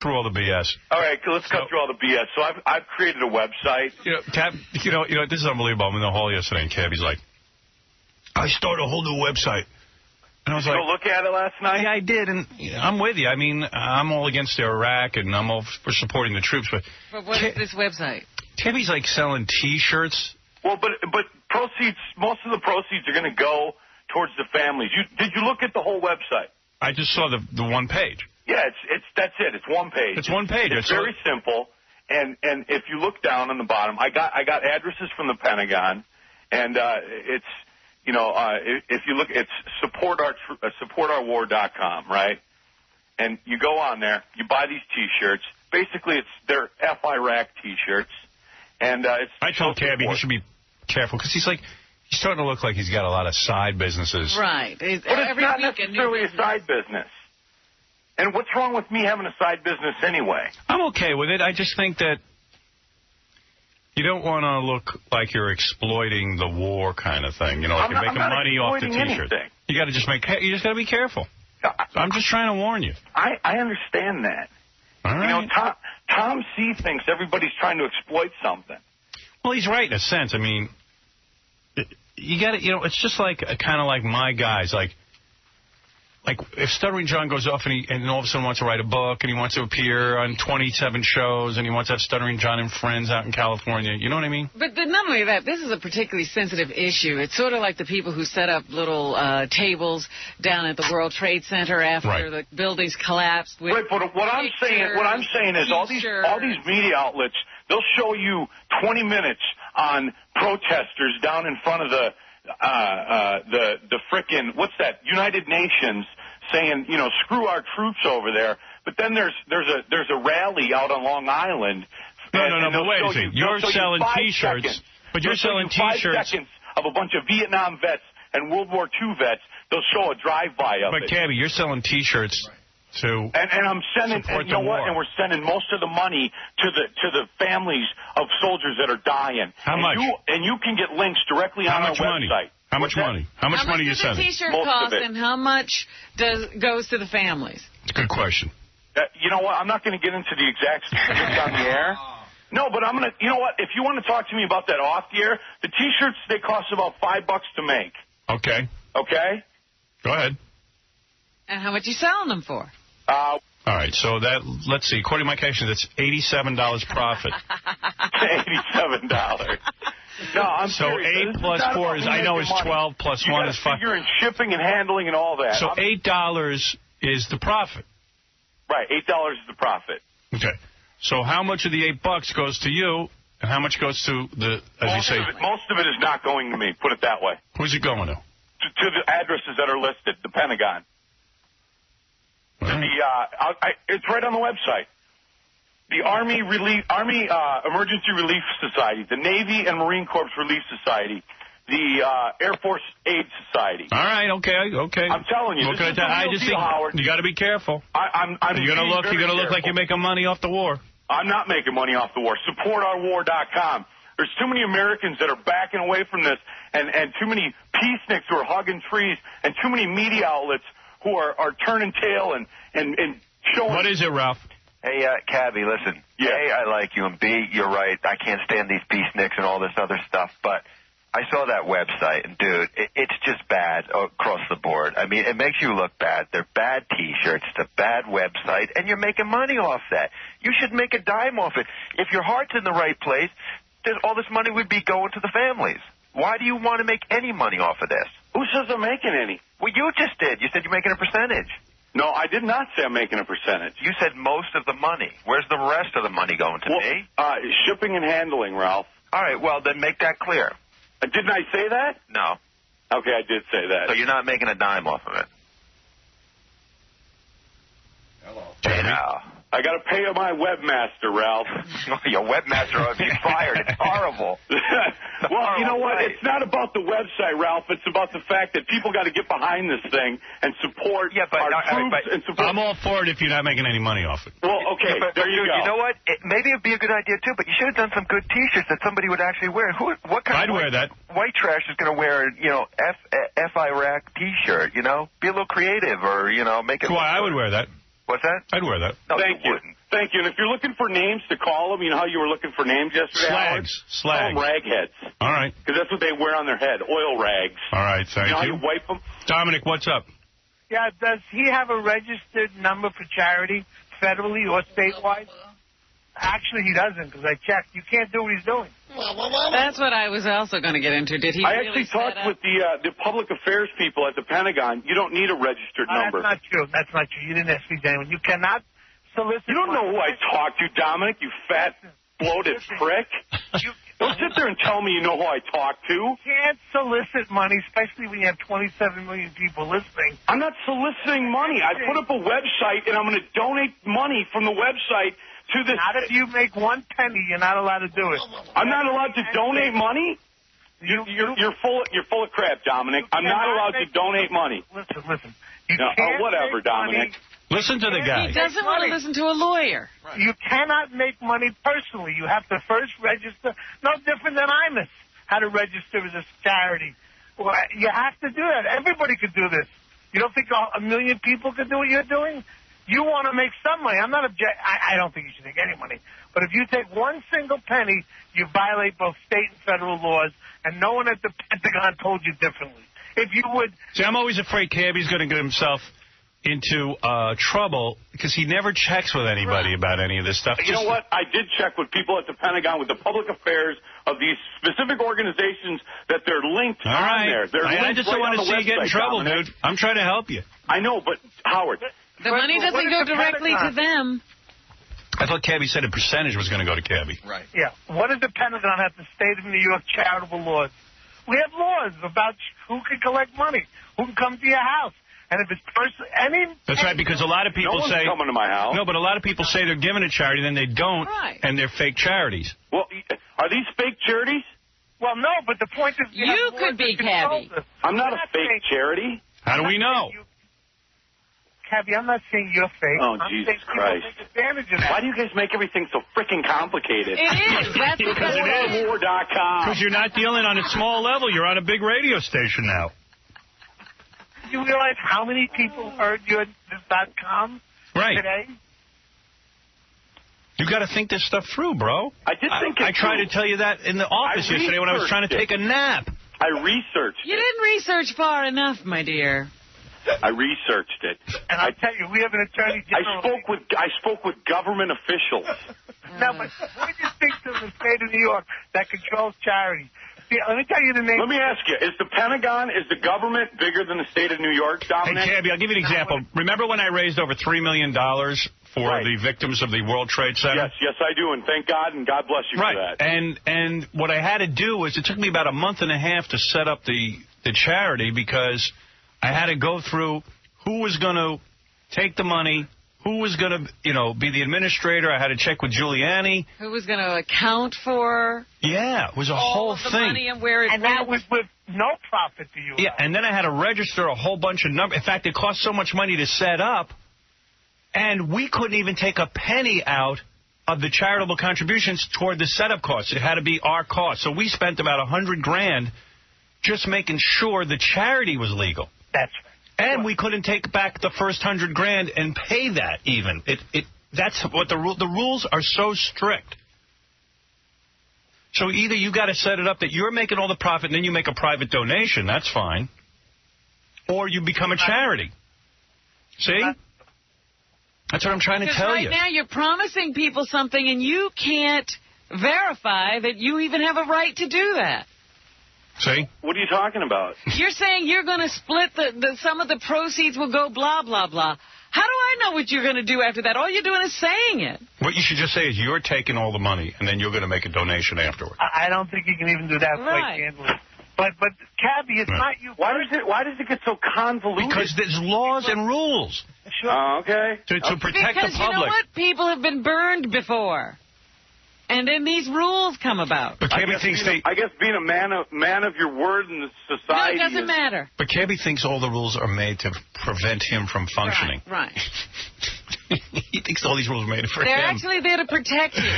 through all the BS. All right, let's cut through all the BS. So I've created a website. This is unbelievable. I'm in the hall yesterday, and Cabbie's like, I started a whole new website. And I was like, go look at it last night? Yeah, I did, and I'm with you. I mean, I'm all against Iraq, and I'm all for supporting the troops. But what is this website? Cabbie's like selling T-shirts. Well, but proceeds, most of the proceeds are going to go towards the families. Did you look at the whole website? I just saw the one page. Yeah, that's it. It's one page. It's one page. It's very simple. And if you look down on the bottom, I got addresses from the Pentagon, and it's if you look, it's supportourwar.com, right? And you go on there, you buy these T-shirts. Basically, they're F-Iraq T-shirts, and I told Cabbie he should be careful because he's starting to look like he's got a lot of side businesses. Right. But it's not necessarily a side business. And what's wrong with me having a side business anyway? I'm okay with it. I just think that you don't want to look like you're exploiting the war kind of thing. Like you're making money off the T-shirt. You got to just got to be careful. I'm just trying to warn you. I understand that. All right. Tom C. thinks everybody's trying to exploit something. Well, he's right in a sense. I mean, you got to, it's just like kind of like my guys, like if Stuttering John goes off and all of a sudden wants to write a book and he wants to appear on 27 shows and he wants to have Stuttering John and friends out in California, you know what I mean? But not only that, this is a particularly sensitive issue. It's sort of like the people who set up little tables down at the World Trade Center after the buildings collapsed. Right, but what I'm saying is all these media outlets, they'll show you 20 minutes on protesters down in front of the frickin' what's that? United Nations saying, screw our troops over there. But then there's a rally out on Long Island. No, but wait a second. You're selling T-shirts, but you're selling T-shirts. 5 seconds of a bunch of Vietnam vets and World War II vets. They'll show a drive-by of it. But Cabbie, you're selling T-shirts to and I'm sending, support you know the what? war. And we're sending most of the money to the families of soldiers that are dying. How much? And you can get links directly on our website. How much money? How much money are you sending? How much does a T-shirt cost, and how much goes to the families? It's a good question. You know what? I'm not going to get into the exact specifics on the air. No, but I'm going to. You know what? If you want to talk to me about that off the air, the T-shirts they cost about $5 to make. Okay. Okay. Go ahead. And how much are you selling them for? All right, so let's see. According to my calculation, that's $87 profit. $87. No, I'm so serious. 8 plus 4 is, I know, is 12 plus 1 is 5. You're in shipping and handling and all that. So $8 is the profit. Right, $8 is the profit. Okay. So how much of the $8 goes to you, and how much goes to the, most of it is not going to me, put it that way. Who's it going to? To the addresses that are listed, the Pentagon. It's right on the website. The Army Emergency Relief Society, the Navy and Marine Corps Relief Society, the Air Force Aid Society. All right, okay. I'm telling you, this is the real deal, Howard. You got to be careful. You're gonna look like you're making money off the war. I'm not making money off the war. SupportOurWar.com. There's too many Americans that are backing away from this, and too many peaceniks who are hugging trees, and too many media outlets who are turning tail and showing. What is it, Ralph? Hey, Cabbie, listen. Yeah. A, I like you, and B, you're right. I can't stand these peaceniks and all this other stuff, but I saw that website, and, dude, it's just bad across the board. I mean, it makes you look bad. They're bad T-shirts. It's a bad website, and you're making money off that. You should make a dime off it. If your heart's in the right place, all this money would be going to the families. Why do you want to make any money off of this? Who says I'm making any? Well, you just did. You said you're making a percentage. No, I did not say I'm making a percentage. You said most of the money. Where's the rest of the money going to me? Shipping and handling, Ralph. All right, well, then make that clear. Didn't I say that? No. Okay, I did say that. So you're not making a dime off of it? Hello. Hey, now. I got to pay my webmaster, Ralph. Your webmaster ought to be fired. It's horrible. Well, you know what? It's not about the website, Ralph. It's about the fact that people got to get behind this thing and support our troops. And support. I'm all for it if you're not making any money off it. Well, okay, there you go. You know what? Maybe it'd be a good idea, too, but you should have done some good T-shirts that somebody would actually wear. What kind I'd wear that. White trash is going to wear, F Iraq T-shirt, Be a little creative or, make it... Well, I would wear that. What's that? I'd wear that. No, Thank you. Wouldn't. Thank you. And if you're looking for names to call them, you know how you were looking for names yesterday? Slags. Call them ragheads. All right. Because that's what they wear on their head, oil rags. All right, thank you. Know how you. you wipe them? Dominic, what's up? Yeah, does he have a registered number for charity, federally or statewide? Actually, he doesn't, because I checked. You can't do what he's doing. That's what I was also going to get into. Did he I really actually talked with the public affairs people at the Pentagon. You don't need a registered number. That's not true. That's not true. You didn't speak to anyone. You cannot solicit. You don't know who I talked to, Dominic, you fat, bloated prick. Don't sit there and tell me you know who I talked to. You can't solicit money, especially when you have 27 million people listening. I'm not soliciting money. I put up a website, and I'm going to donate money from the website to this. Not if you make 1 penny, you're not allowed to do it. I'm not allowed to donate money? You're full of crap, Dominic. I'm not allowed to donate money. Listen. Whatever, Dominic. Listen to the guy. He doesn't want to listen to a lawyer. Right. You cannot make money personally. You have to first register. No different than IMUS, how to register as a charity. Well, you have to do that. Everybody could do this. You don't think a million people could do what you're doing? You want to make some money. I'm not I don't think you should take any money. But if you take one single penny, you violate both state and federal laws, and no one at the Pentagon told you differently. If you would... See, I'm always afraid Cabbie's going to get himself into trouble because he never checks with anybody about any of this stuff. You know what? I did check with people at the Pentagon, with the public affairs of these specific organizations that they're linked on there. I just don't want to see you get in trouble, dude. I'm trying to help you. I know, but, Howard... The money doesn't go directly to them. I thought Cabbie said a percentage was going to go to Cabbie. Right. Yeah. What does the Pentagon have to state of New York charitable laws? We have laws about who can collect money, who can come to your house. And if it's That's right, because a lot of people say... coming to my house. No, but a lot of people say they're giving to charity, then they don't, and they're fake charities. Well, are these fake charities? Well, no, but the point is... You could be Cabbie. I'm not a fake charity. How do we know? Cabbie, I'm not saying you're fake. Oh, Jesus Christ. Why do you guys make everything so freaking complicated? It is. That's because it is. War.com. Because you're not dealing on a small level. You're on a big radio station now. Do you realize how many people heard your .com today? You got to think this stuff through, bro. I did think it I tried to tell you that in the office yesterday when I was trying to take a nap. I researched You didn't research far enough, my dear. I researched it. And I tell you, we have an attorney general. I spoke with government officials. No, but what distincts of the state of New York that controls charity? See, let me tell you the name. Let me ask you, is the Pentagon, is the government bigger than the state of New York, Dominic? Hey, Cabbie, I'll give you an example. Remember when I raised over $3 million for the victims of the World Trade Center? Yes, I do, and thank God, and God bless you for that. And what I had to do was, it took me about a month and a half to set up the charity, because I had to go through who was going to take the money, who was going to, be the administrator. I had to check with Giuliani. Who was going to account for? Yeah, it was a whole thing. Money and where it went. That was with no profit to you. Yeah, and then I had to register a whole bunch of numbers. In fact, it cost so much money to set up, and we couldn't even take a penny out of the charitable contributions toward the setup costs. It had to be our cost. So we spent about $100,000 just making sure the charity was legal. That's right. And we couldn't take back the first $100,000 and pay that even. That's what the rules are so strict. So either you got to set it up that you're making all the profit and then you make a private donation. That's fine. Or you become a charity. See? That's what I'm trying to tell you. Right now you're promising people something and you can't verify that you even have a right to do that. See? What are you talking about? You're saying you're going to split some of the proceeds will go blah, blah, blah. How do I know what you're going to do after that? All you're doing is saying it. What you should just say is you're taking all the money, and then you're going to make a donation afterward. I don't think you can even do that quite candidly. But Cabbie, it's not you. Why does it get so convoluted? Because there's laws and rules. Sure. Okay. To protect the public. Because you know what? People have been burned before. And then these rules come about. But Cabbie thinks I guess being a man of your word in the society. No, it doesn't matter. But Cabbie thinks all the rules are made to prevent him from functioning. Right. He thinks all these rules are made for him. They're actually there to protect you.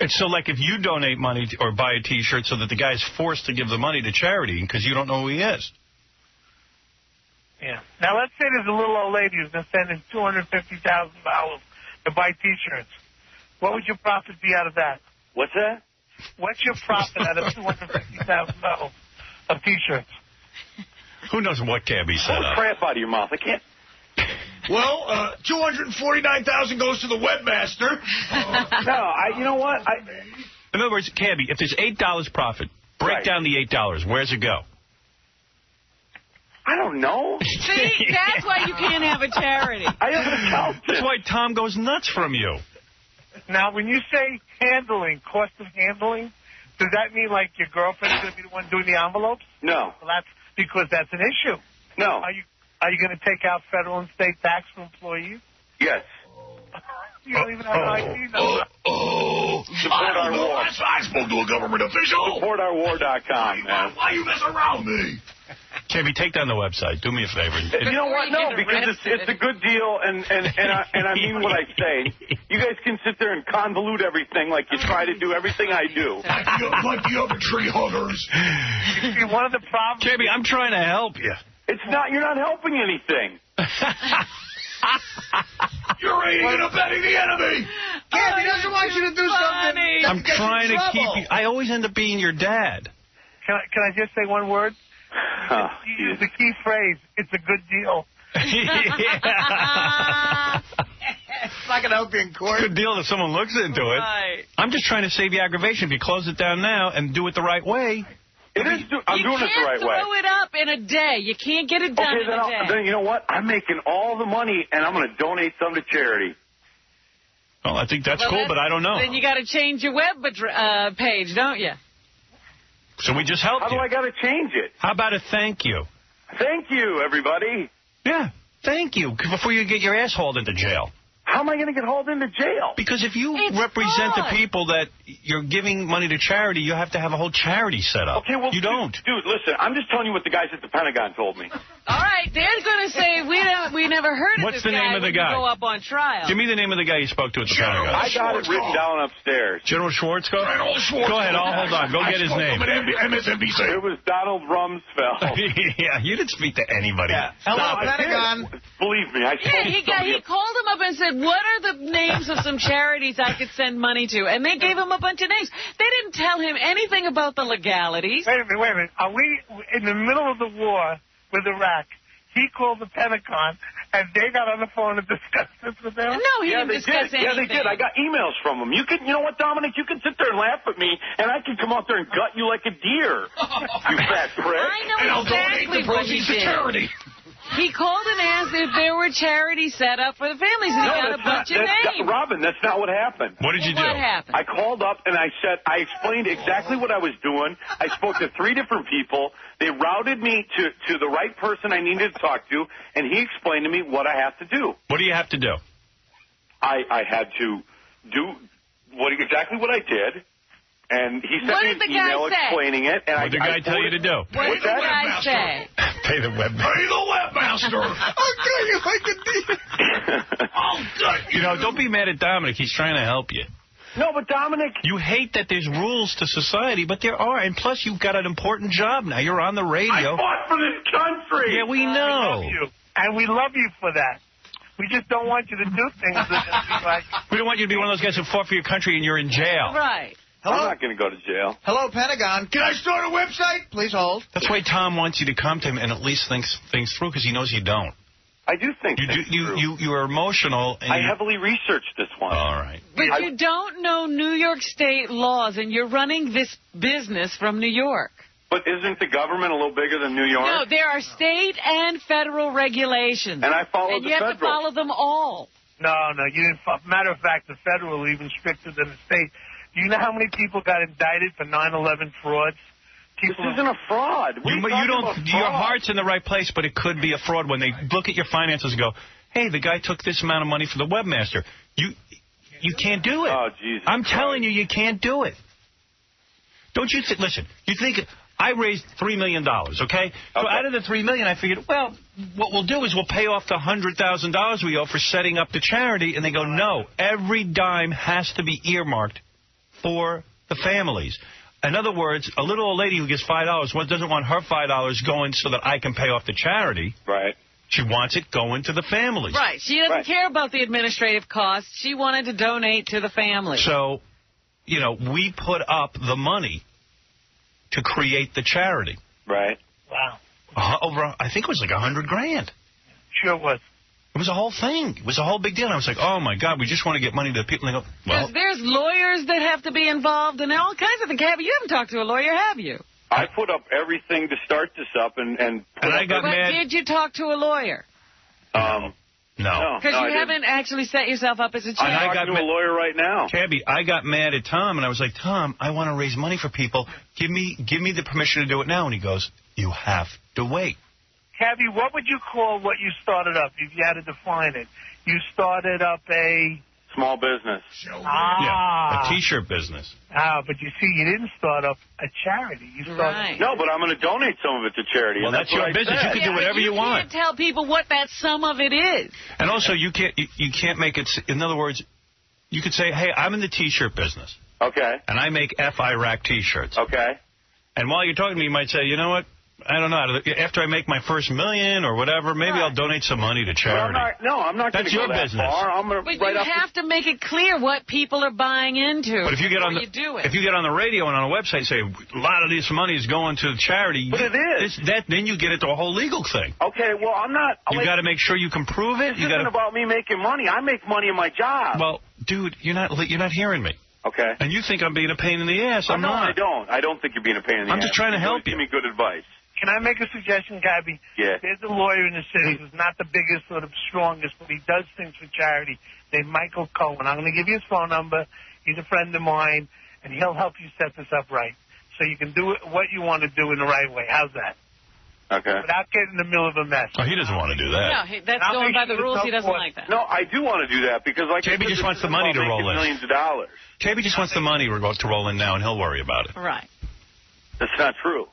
And so, like, if you donate money or buy a T-shirt so that the guy's forced to give the money to charity because you don't know who he is. Yeah. Now, let's say there's a little old lady who's been sending $250,000 to buy T-shirts. What would your profit be out of that? What's that? What's your profit out of $250,000 of T-shirts? Who knows what cabbie set Pull up? crap out of your mouth. I can't. Well, $249,000 goes to the webmaster. No, you know what? In other words, cabbie, if there's $8 profit, break down the $8. Where's it go? I don't know. See, that's why you can't have a charity. I have an accountant. That's why Tom goes nuts from you. Now, when you say handling, cost of handling, does that mean like your girlfriend's going to be the one doing the envelopes? No. Well, that's because that's an issue. No. Are you going to take out federal and state tax for employees? Yes. You don't even have an ID number. Support our war. I spoke to a government official. SupportOurWar.com, man. Why you mess around me? Cabbie, take down the website. Do me a favor. You know what? No, because it's a good deal, and I mean what I say. You guys can sit there and convolute everything like you try to do everything I do. Like the other tree huggers. You see, one of the problems... Cabbie, I'm trying to help you. It's not. You're not helping anything. You're aiding and abetting the enemy. Cabbie doesn't want you to do something. I'm trying to keep you. I always end up being your dad. Can I just say one word? You use the key phrase, it's a good deal. It's not going to help you in court. Good deal if someone looks into it. Right. I'm just trying to save you aggravation. If you close it down now and do it the right way. I'm doing it the right way. You can't throw it up in a day. You can't get it done in a day. Then you know what? I'm making all the money, and I'm going to donate some to charity. Well, I think that's cool, but I don't know. Then you got to change your web page, don't you? So we just helped you. How do I got to change it? How about a thank you? Thank you, everybody. Yeah, thank you, before you get your ass hauled into jail. How am I going to get hauled into jail? Because if you represent the people that you're giving money to charity, you have to have a whole charity set up. Okay, well, you don't. Dude, listen, I'm just telling you what the guys at the Pentagon told me. All right, they're going to say we never heard of What's this the name guy of the when guy? You go up on trial. Give me the name of the guy you spoke to at the Pentagon. I got it written down upstairs. General Schwarzkopf? General Schwarzkopf. Go ahead, hold on. Go get his name. MSNBC. It was Donald Rumsfeld. Yeah, you didn't speak to anybody. Yeah. Hello, Pentagon. Believe me, I spoke to somebody. He called him up and said, what are the names of some charities I could send money to? And they gave him a bunch of names. They didn't tell him anything about the legalities. Wait a minute. Are we in the middle of the war with Iraq? He called the Pentagon, and they got on the phone to discuss this with them? No, he didn't discuss anything. Yeah, they did. I got emails from them. You know what, Dominic? You can sit there and laugh at me, and I can come out there and gut you like a deer. You fat prick. I know exactly what he did. Charity. He called and asked if there were charities set up for the families, and he got a bunch of names. Robin, that's not what happened. What did you do? What happened? I called up and I explained exactly what I was doing. I spoke to 3 different people. They routed me to the right person I needed to talk to, and he explained to me what I have to do. What do you have to do? I had to do exactly what I did. And he sent me an email explaining it. And what did the guy tell you to do? What did the guy say? Pay the webmaster. Pay the webmaster. Oh, good. You know, don't be mad at Dominic. He's trying to help you. No, but Dominic... You hate that there's rules to society, but there are. And plus, you've got an important job now. You're on the radio. I fought for this country. Yeah, we know. We love you. And we love you for that. We just don't want you to do things that be like... We don't want you to be one of those guys who fought for your country and you're in jail. Right. I'm not going to go to jail. Hello, Pentagon. Can I start a website? Please hold. That's why Tom wants you to come to him and at least think things through, because he knows you don't. I do think you are emotional. And I heavily researched this one. All right. But you don't know New York State laws, and you're running this business from New York. But isn't the government a little bigger than New York? No, there are state and federal regulations. And I followed the federal. And you have to follow them all. No, you didn't. Matter of fact, the federal is even stricter than the state. Do you know how many people got indicted for 9/11 frauds? This isn't a fraud. Your heart's in the right place, but it could be a fraud when they look at your finances and go, hey, the guy took this amount of money for the webmaster. You can't do it. Oh, Jesus I'm telling you can't do it. Don't you think, listen, you think, I raised $3 million, okay? So out of the $3 million, I figured, well, what we'll do is we'll pay off the $100,000 we owe for setting up the charity. And they go, no, every dime has to be earmarked for the families. In other words, a little old lady who gets $5 doesn't want her $5 going so that I can pay off the charity. Right. She wants it going to the families. Right. She doesn't care about the administrative costs. She wanted to donate to the family. So, you know, we put up the money to create the charity. Right. Wow. Over, I think it was like $100,000. Sure was. It was a whole thing. It was a whole big deal. And I was like, oh, my God, we just want to get money to the people. And they go, well. There's lawyers that have to be involved and all kinds of things. You haven't talked to a lawyer, have you? I put up everything to start this up, and I got mad. Did you talk to a lawyer? No. Because you haven't actually set yourself up as a charity. I'm talking to a lawyer right now. Cabbie, I got mad at Tom, and I was like, Tom, I want to raise money for people. Give me the permission to do it now. And he goes, you have to wait. Cabbie, what would you call what you started up, if you had to define it? You started up a... Small business. Yeah, a T-shirt business. But you see, you didn't start up a charity. You started... No, but I'm going to donate some of it to charity. Well, that's your business. You can do whatever you want. You can't tell people what that sum of it is. And also, you can't make it... In other words, you could say, hey, I'm in the T-shirt business. Okay. And I make F-Iraq T-shirts. Okay. And while you're talking to me, you might say, you know what? I don't know. After I make my first $1 million or whatever, maybe I'll donate some money to charity. I'm not going to go that far. I'm going to But you have to make it clear what people are buying into. But if you get on the radio and on a website and say a lot of this money is going to charity, but it is. Then you get into a whole legal thing. Okay, well, I'm not. You got to make sure you can prove it. This isn't about me making money. I make money in my job. Well, dude, you're not hearing me. Okay. And you think I'm being a pain in the ass. I'm not. I don't think you're being a pain in the ass. I'm just trying to help you. Give me good advice. Can I make a suggestion, Cabbie? Yeah. There's a lawyer in the city who's not the biggest or the strongest, but he does things for charity, named Michael Cohen. I'm going to give you his phone number. He's a friend of mine, and he'll help you set this up right. So you can do what you want to do in the right way. How's that? Okay. Without getting in the middle of a mess. Oh, he doesn't want to do that. No, that's going by the rules. He doesn't like that. No, I do want to do that because, like, Cabbie just wants the money to roll in. Millions of dollars. Cabbie just wants the money to roll in now, and he'll worry about it. Right. That's not true.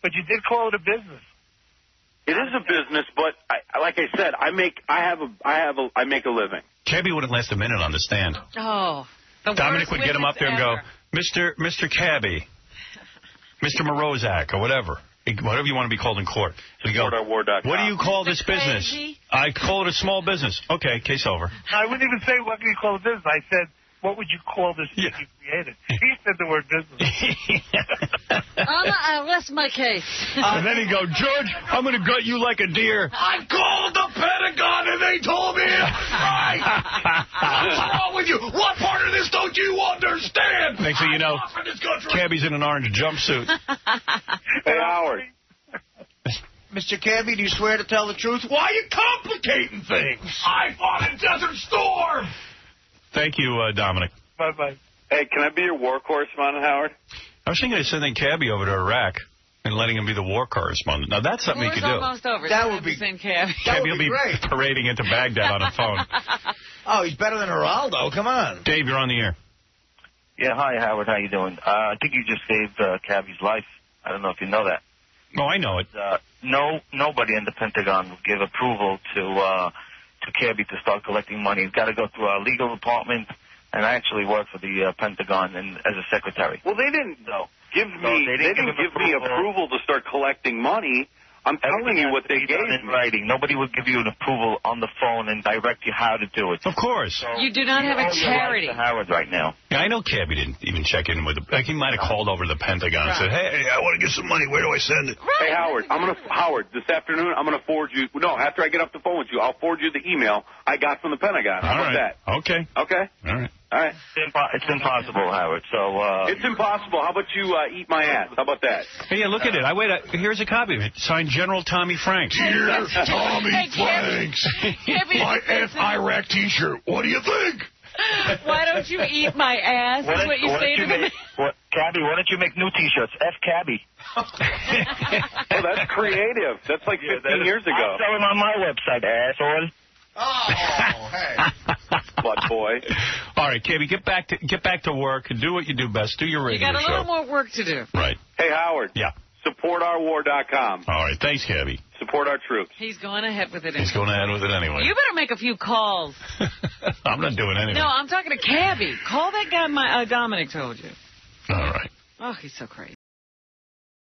But you did call it a business. It is a business, but like I said, I make a living. Cabbie wouldn't last a minute on the stand. Oh, Dominic would get him up there and go, Mr. Cabbie, Mr. Morozak, or whatever you want to be called in court. We go, what do you call this business? I call it a small business. Okay, case over. I wouldn't even say what do you call it business. I said, what would you call this thing you created? He said the word business. I rest my case. And then he'd go, George, I'm going to gut you like a deer. I called the Pentagon and they told me it's right. What's wrong with you? What part of this don't you understand? Next thing you know, Cabbie's in an orange jumpsuit. Hey, Howard. Mr. Cabbie, do you swear to tell the truth? Why are you complicating things? I fought in Desert Storm. Thank you, Dominic. Bye-bye. Hey, can I be your war correspondent, Howard? I was thinking of sending Cabbie over to Iraq and letting him be the war correspondent. Now, that's something he could do. Almost over. That would be Cabbie. Cabbie will be parading into Baghdad on a phone. Oh, he's better than Geraldo. Come on. Dave, you're on the air. Yeah, hi, Howard. How you doing? I think you just saved Cabbie's life. I don't know if you know that. Oh, I know it. Nobody in the Pentagon will give approval to Cabbie to start collecting money. He's got to go through our legal department, and I actually work for the Pentagon as a secretary. Well, they didn't give me approval to start collecting money. I'm telling you what they gave me. In writing. Nobody will give you an approval on the phone and direct you how to do it. Of course. So you do not have a charity. Howard right now. Yeah, I know Cabbie didn't even check in with he might have called over to the Pentagon and said, hey, I want to get some money. Where do I send it? Right. Hey, Howard, this afternoon, I'm going to forward you. No, after I get off the phone with you, I'll forward you the email I got from the Pentagon. How about that? Okay. Okay? All right. All right. It's impossible, Howard. So it's impossible. How about you eat my ass? How about that? Hey, yeah, look at it. Here's a copy of it. Signed General Tommy Franks. Dear Tommy Franks, my F-Iraq T-shirt. What do you think? Why don't you eat my ass? Is what you say to them. Cabbie, why don't you make new T-shirts? F Cabbie. Oh, that's creative. That's like 15 years ago. I'm selling on my website, asshole. Oh, hey. Butt boy. All right, Cabbie, get back to work and do what you do best. Do your radio show. You got a little more work to do. Right. Hey, Howard. Yeah. SupportOurWar.com. All right, thanks, Cabbie. Support our troops. He's going ahead with it. He's going ahead with it anyway. You better make a few calls. I'm not doing anything. No, I'm talking to Cabbie. Call that guy Dominic told you. All right. Oh, he's so crazy.